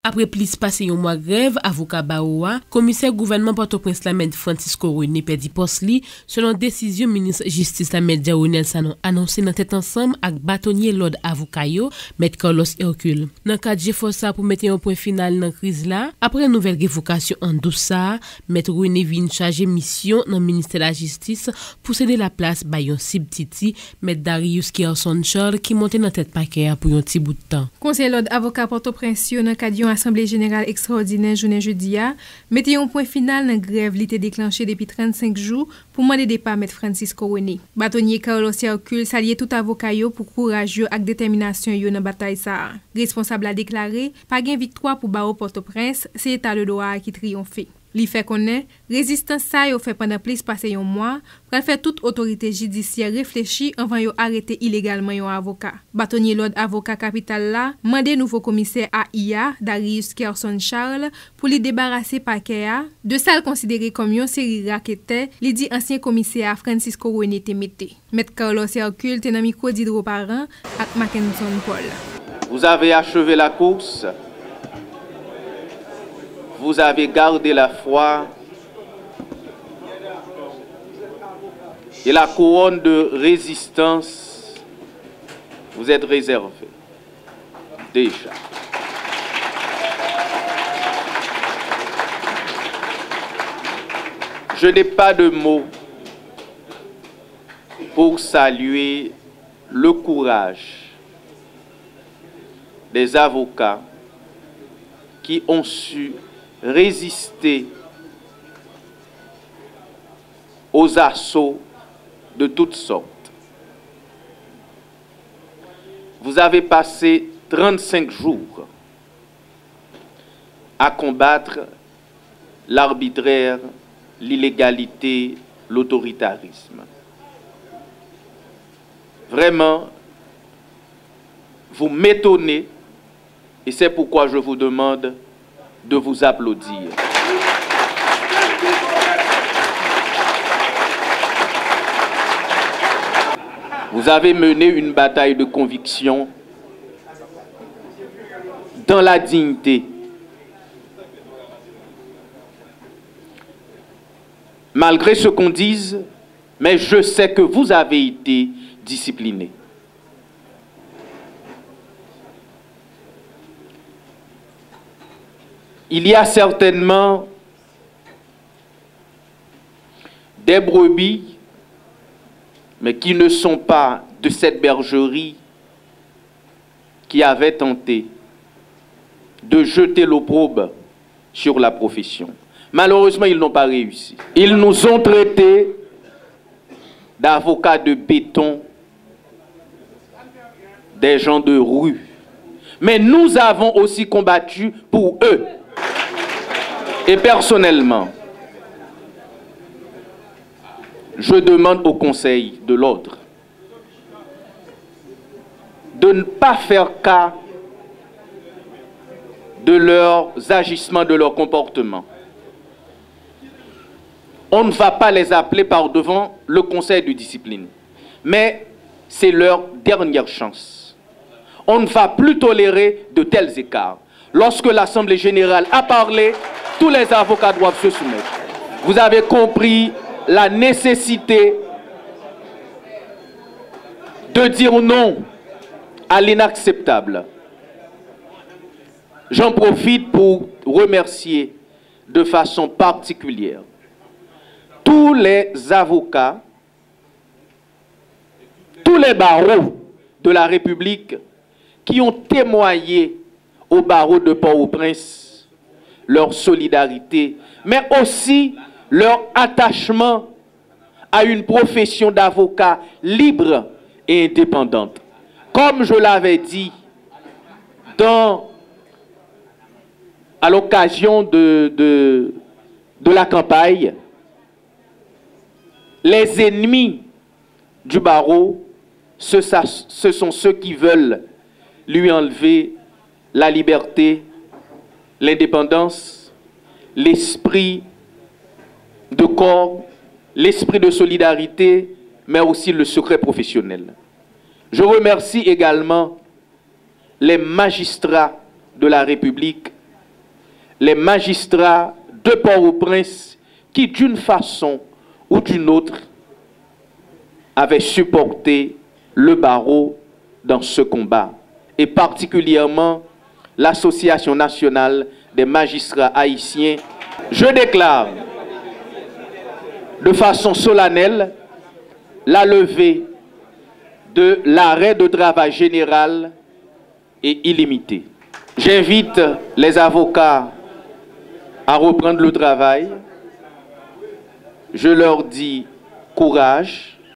Après plus passé un mois grève, avocat Baoua, commissaire gouvernement Port-au-Prince Lamed Francisco René perdit poste li, selon décision ministre justice Lamed Diaounel Sanon annoncé dans tête ensemble avec bâtonnier l'ordre avocat yo, Maître Carlos Hercule. Dans cadre G-Força pour mettre un point final dans crise là, après nouvelle révocation en douce, Maître René vient charger mission dans ministère de la justice pour céder la place ba yon Sibtiti, Maître Darius Kerson Charles qui monte dans tête paquet pour un petit bout de temps. Conseil l'ordre avocat Port-au-Prince dans cadre assemblée générale extraordinaire journée jeudi a, mettez un point final dans grève li été déclenché depuis 35 jours pour demander départ Maître Francisco René. Bâtonnier Carlos Hercule saluer tout avocat yo pour courage ak détermination yo dans bataille ça. Responsable a déclaré pas gain victoire pour Barreau Port-au-Prince, c'est état de droit qui triomphe. Li fait connaît résistance ça yo fait pendant plus passé un mois pour faire toute autorité judiciaire réfléchir avant yo arrêter illégalement yon avocat. Bâtonnier l'ordre avocat capital là mandé nouveau commissaire AIA Darius Kerson Charles pour lui débarrasser paquet de ça considéré comme yon série raquette, li dit ancien commissaire Francisco René te mette. Maître Carlos Hercule te nan micro d'Hydro Parent ak Mackenson Paul. Vous avez achevé la course. Vous avez gardé la foi et la couronne de résistance vous êtes réservée. Déjà. Je n'ai pas de mots pour saluer le courage des avocats qui ont su résister aux assauts de toutes sortes. Vous avez passé 35 jours à combattre l'arbitraire, l'illégalité, l'autoritarisme. Vraiment, vous m'étonnez et c'est pourquoi je vous demande de vous applaudir. Vous avez mené une bataille de conviction dans la dignité. Malgré ce qu'on dise, mais je sais que vous avez été discipliné. Il y a certainement des brebis, mais qui ne sont pas de cette bergerie, qui avaient tenté de jeter l'opprobre sur la profession. Malheureusement, ils n'ont pas réussi. Ils nous ont traités d'avocats de béton, des gens de rue. Mais nous avons aussi combattu pour eux. Et personnellement, je demande au Conseil de l'ordre de ne pas faire cas de leurs agissements, de leur comportement. On ne va pas les appeler par devant le Conseil de discipline, mais c'est leur dernière chance. On ne va plus tolérer de tels écarts. Lorsque l'Assemblée générale a parlé, tous les avocats doivent se soumettre. Vous avez compris la nécessité de dire non à l'inacceptable. J'en profite pour remercier de façon particulière tous les avocats, tous les barreaux de la République qui ont témoigné au barreau de Port-au-Prince leur solidarité, mais aussi leur attachement à une profession d'avocat libre et indépendante. Comme je l'avais dit à l'occasion de la campagne, les ennemis du barreau, ce sont ceux qui veulent lui enlever la liberté, l'indépendance, l'esprit de corps, l'esprit de solidarité, mais aussi le secret professionnel. Je remercie également les magistrats de la République les magistrats de Port-au-Prince qui, d'une façon ou d'une autre, avaient supporté le barreau dans ce combat, et particulièrement l'Association nationale des magistrats haïtiens. Je déclare de façon solennelle la levée de l'arrêt de travail général et illimité. J'invite les avocats à reprendre le travail. Je leur dis courage.